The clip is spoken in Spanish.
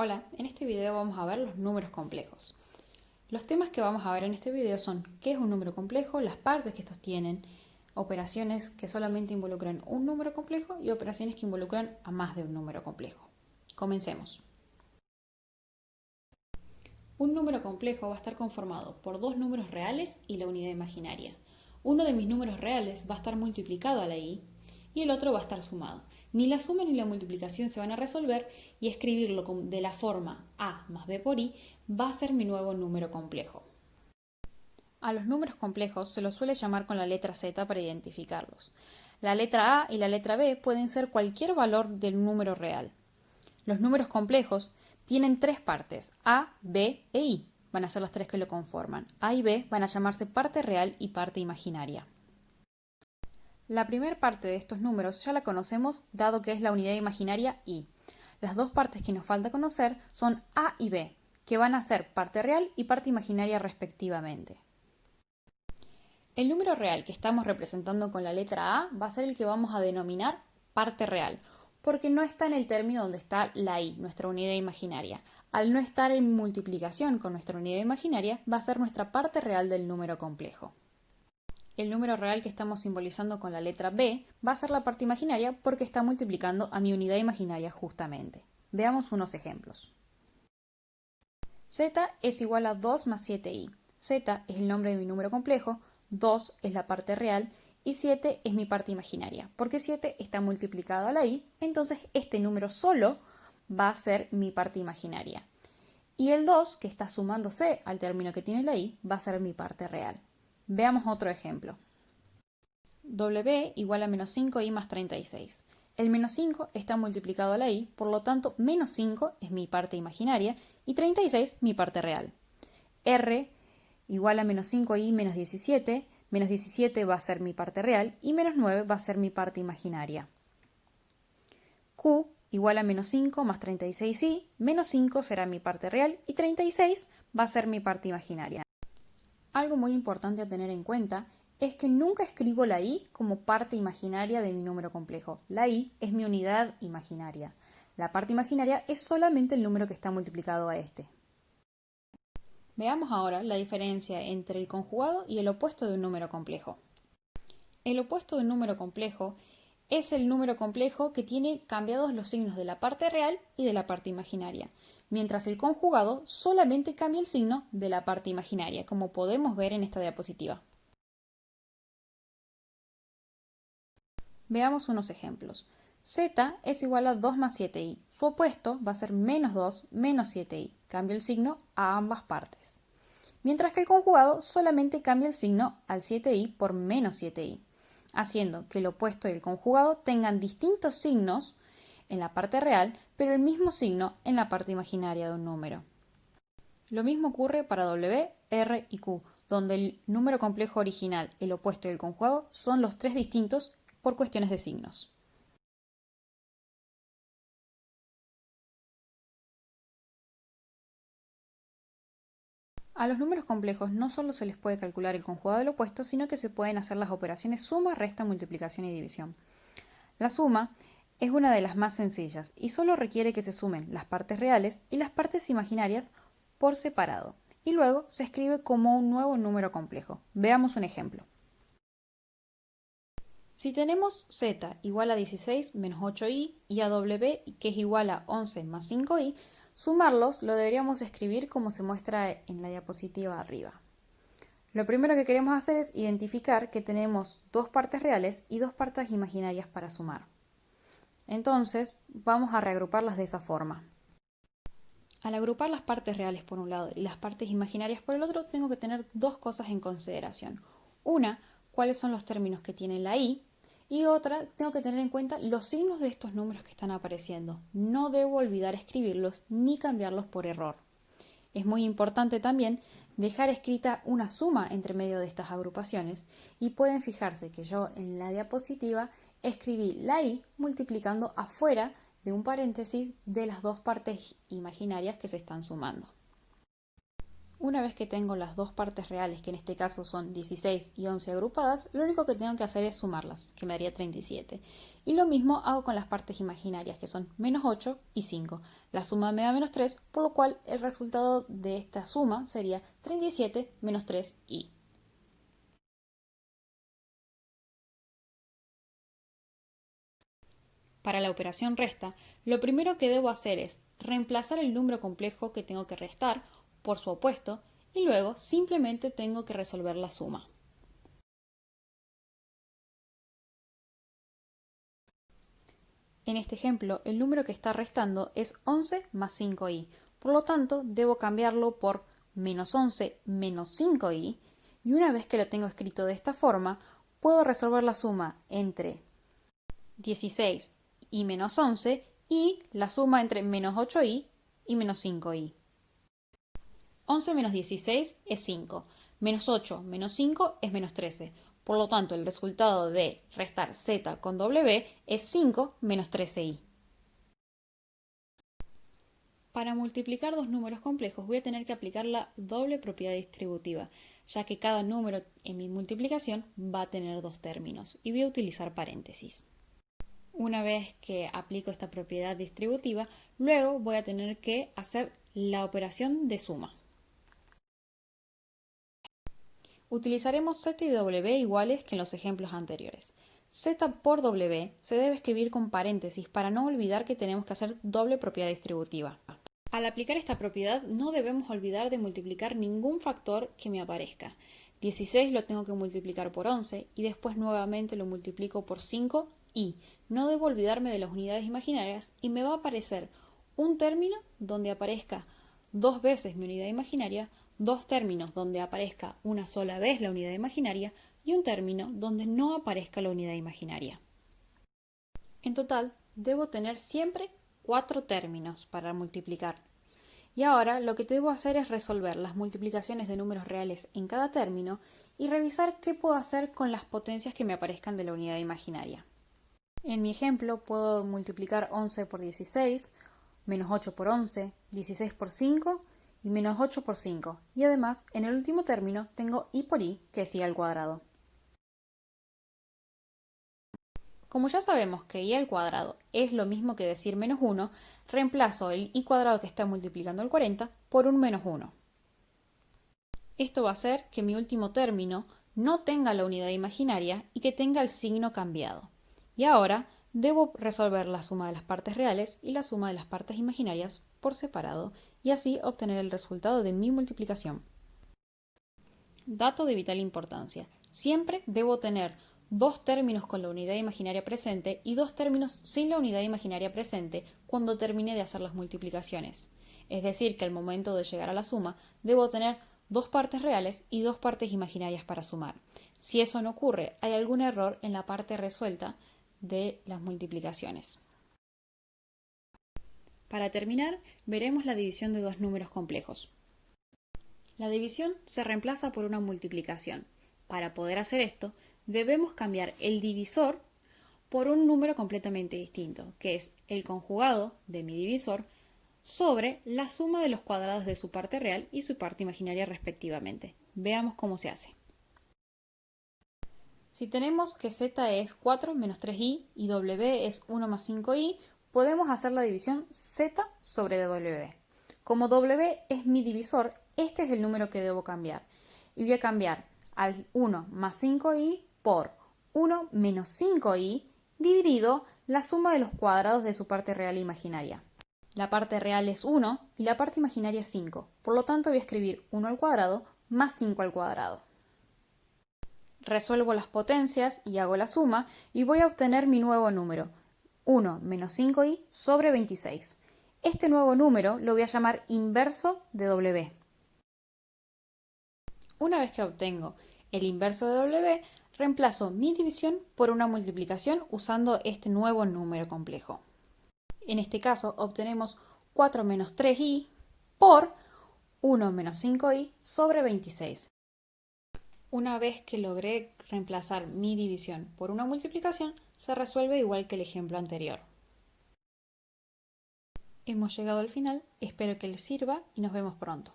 Hola, en este video vamos a ver los números complejos. Los temas que vamos a ver en este video son qué es un número complejo, las partes que estos tienen, operaciones que solamente involucran un número complejo y operaciones que involucran a más de un número complejo. Comencemos. Un número complejo va a estar conformado por dos números reales y la unidad imaginaria. Uno de mis números reales va a estar multiplicado a la i y el otro va a estar sumado. Ni la suma ni la multiplicación se van a resolver y escribirlo de la forma a más b por i va a ser mi nuevo número complejo. A los números complejos se los suele llamar con la letra z para identificarlos. La letra a y la letra b pueden ser cualquier valor del número real. Los números complejos tienen tres partes, a, b e i. Van a ser las tres que lo conforman. A y b van a llamarse parte real y parte imaginaria. La primera parte de estos números ya la conocemos dado que es la unidad imaginaria i. Las dos partes que nos falta conocer son a y b, que van a ser parte real y parte imaginaria respectivamente. El número real que estamos representando con la letra a va a ser el que vamos a denominar parte real, porque no está en el término donde está la i, nuestra unidad imaginaria. Al no estar en multiplicación con nuestra unidad imaginaria, va a ser nuestra parte real del número complejo. El número real que estamos simbolizando con la letra b va a ser la parte imaginaria porque está multiplicando a mi unidad imaginaria justamente. Veamos unos ejemplos. Z es igual a 2 más 7i. Z es el nombre de mi número complejo, 2 es la parte real y 7 es mi parte imaginaria. Porque 7 está multiplicado a la i, entonces este número solo va a ser mi parte imaginaria. Y el 2, que está sumándose al término que tiene la i, va a ser mi parte real. Veamos otro ejemplo. W igual a menos 5i más 36. El menos 5 está multiplicado a la i, por lo tanto menos 5 es mi parte imaginaria y 36 mi parte real. R igual a menos 5i menos 17 va a ser mi parte real y menos 9 va a ser mi parte imaginaria. Q igual a menos 5 más 36i, menos 5 será mi parte real y 36 va a ser mi parte imaginaria. Algo muy importante a tener en cuenta es que nunca escribo la i como parte imaginaria de mi número complejo. La i es mi unidad imaginaria. La parte imaginaria es solamente el número que está multiplicado a este. Veamos ahora la diferencia entre el conjugado y el opuesto de un número complejo. El opuesto de un número complejo es el número complejo que tiene cambiados los signos de la parte real y de la parte imaginaria, mientras el conjugado solamente cambia el signo de la parte imaginaria, como podemos ver en esta diapositiva. Veamos unos ejemplos. Z es igual a 2 más 7i. Su opuesto va a ser menos 2 menos 7i. Cambio el signo a ambas partes. Mientras que el conjugado solamente cambia el signo al 7i por menos 7i, haciendo que el opuesto y el conjugado tengan distintos signos en la parte real, pero el mismo signo en la parte imaginaria de un número. Lo mismo ocurre para W, R y Q, donde el número complejo original, el opuesto y el conjugado son los tres distintos por cuestiones de signos. A los números complejos no solo se les puede calcular el conjugado del opuesto, sino que se pueden hacer las operaciones suma, resta, multiplicación y división. La suma es una de las más sencillas y solo requiere que se sumen las partes reales y las partes imaginarias por separado, y luego se escribe como un nuevo número complejo. Veamos un ejemplo. Si tenemos z igual a 16 menos 8i y a w que es igual a 11 más 5i, sumarlos lo deberíamos escribir como se muestra en la diapositiva arriba. Lo primero que queremos hacer es identificar que tenemos dos partes reales y dos partes imaginarias para sumar. Entonces vamos a reagruparlas de esa forma. Al agrupar las partes reales por un lado y las partes imaginarias por el otro, tengo que tener dos cosas en consideración. Una, cuáles son los términos que tiene la i, y otra, tengo que tener en cuenta los signos de estos números que están apareciendo. No debo olvidar escribirlos ni cambiarlos por error. Es muy importante también dejar escrita una suma entre medio de estas agrupaciones y pueden fijarse que yo en la diapositiva escribí la i multiplicando afuera de un paréntesis de las dos partes imaginarias que se están sumando. Una vez que tengo las dos partes reales, que en este caso son 16 y 11 agrupadas, lo único que tengo que hacer es sumarlas, que me daría 37. Y lo mismo hago con las partes imaginarias, que son menos 8 y 5. La suma me da menos 3, por lo cual el resultado de esta suma sería 37 menos 3i. Para la operación resta, lo primero que debo hacer es reemplazar el número complejo que tengo que restar por su opuesto y luego simplemente tengo que resolver la suma. En este ejemplo, el número que está restando es 11 más 5i, por lo tanto debo cambiarlo por menos 11 menos 5i, y una vez que lo tengo escrito de esta forma, puedo resolver la suma entre 16 y menos 11 y la suma entre menos 8i y menos 5i. 11 menos 16 es 5, menos 8 menos 5 es menos 13. Por lo tanto, el resultado de restar z con w es 5 menos 13i. Para multiplicar dos números complejos voy a tener que aplicar la doble propiedad distributiva, ya que cada número en mi multiplicación va a tener dos términos, y voy a utilizar paréntesis. Una vez que aplico esta propiedad distributiva, luego voy a tener que hacer la operación de suma. Utilizaremos z y w iguales que en los ejemplos anteriores. Z por w se debe escribir con paréntesis para no olvidar que tenemos que hacer doble propiedad distributiva. Al aplicar esta propiedad no debemos olvidar de multiplicar ningún factor que me aparezca. 16 lo tengo que multiplicar por 11 y después nuevamente lo multiplico por 5 y no debo olvidarme de las unidades imaginarias y me va a aparecer un término donde aparezca dos veces mi unidad imaginaria, dos términos donde aparezca una sola vez la unidad imaginaria y un término donde no aparezca la unidad imaginaria. En total, debo tener siempre 4 términos para multiplicar. Y ahora lo que debo hacer es resolver las multiplicaciones de números reales en cada término y revisar qué puedo hacer con las potencias que me aparezcan de la unidad imaginaria. En mi ejemplo puedo multiplicar 11 por 16, menos 8 por 11, 16 por 5 y menos 8 por 5. Y además, en el último término tengo i por i, que es i al cuadrado. Como ya sabemos que i al cuadrado es lo mismo que decir menos 1, reemplazo el i cuadrado que está multiplicando el 40 por un menos 1. Esto va a hacer que mi último término no tenga la unidad imaginaria y que tenga el signo cambiado. Y ahora debo resolver la suma de las partes reales y la suma de las partes imaginarias por separado y así obtener el resultado de mi multiplicación. Dato de vital importancia. Siempre debo tener dos términos con la unidad imaginaria presente y dos términos sin la unidad imaginaria presente cuando termine de hacer las multiplicaciones. Es decir, que al momento de llegar a la suma, debo tener dos partes reales y dos partes imaginarias para sumar. Si eso no ocurre, hay algún error en la parte resuelta de las multiplicaciones. Para terminar, veremos la división de dos números complejos. La división se reemplaza por una multiplicación. Para poder hacer esto, debemos cambiar el divisor por un número completamente distinto, que es el conjugado de mi divisor sobre la suma de los cuadrados de su parte real y su parte imaginaria respectivamente. Veamos cómo se hace. Si tenemos que z es 4 menos 3i y w es 1 más 5i, podemos hacer la división z sobre w. Como w es mi divisor, este es el número que debo cambiar. Y voy a cambiar al 1 más 5i por 1 menos 5i dividido la suma de los cuadrados de su parte real e imaginaria. La parte real es 1 y la parte imaginaria es 5. Por lo tanto voy a escribir 1 al cuadrado más 5 al cuadrado. Resuelvo las potencias y hago la suma y voy a obtener mi nuevo número, 1 menos 5i sobre 26. Este nuevo número lo voy a llamar inverso de w. Una vez que obtengo el inverso de w, reemplazo mi división por una multiplicación usando este nuevo número complejo. En este caso obtenemos 4 menos 3i por 1 menos 5i sobre 26. Una vez que logré reemplazar mi división por una multiplicación, se resuelve igual que el ejemplo anterior. Hemos llegado al final, espero que les sirva y nos vemos pronto.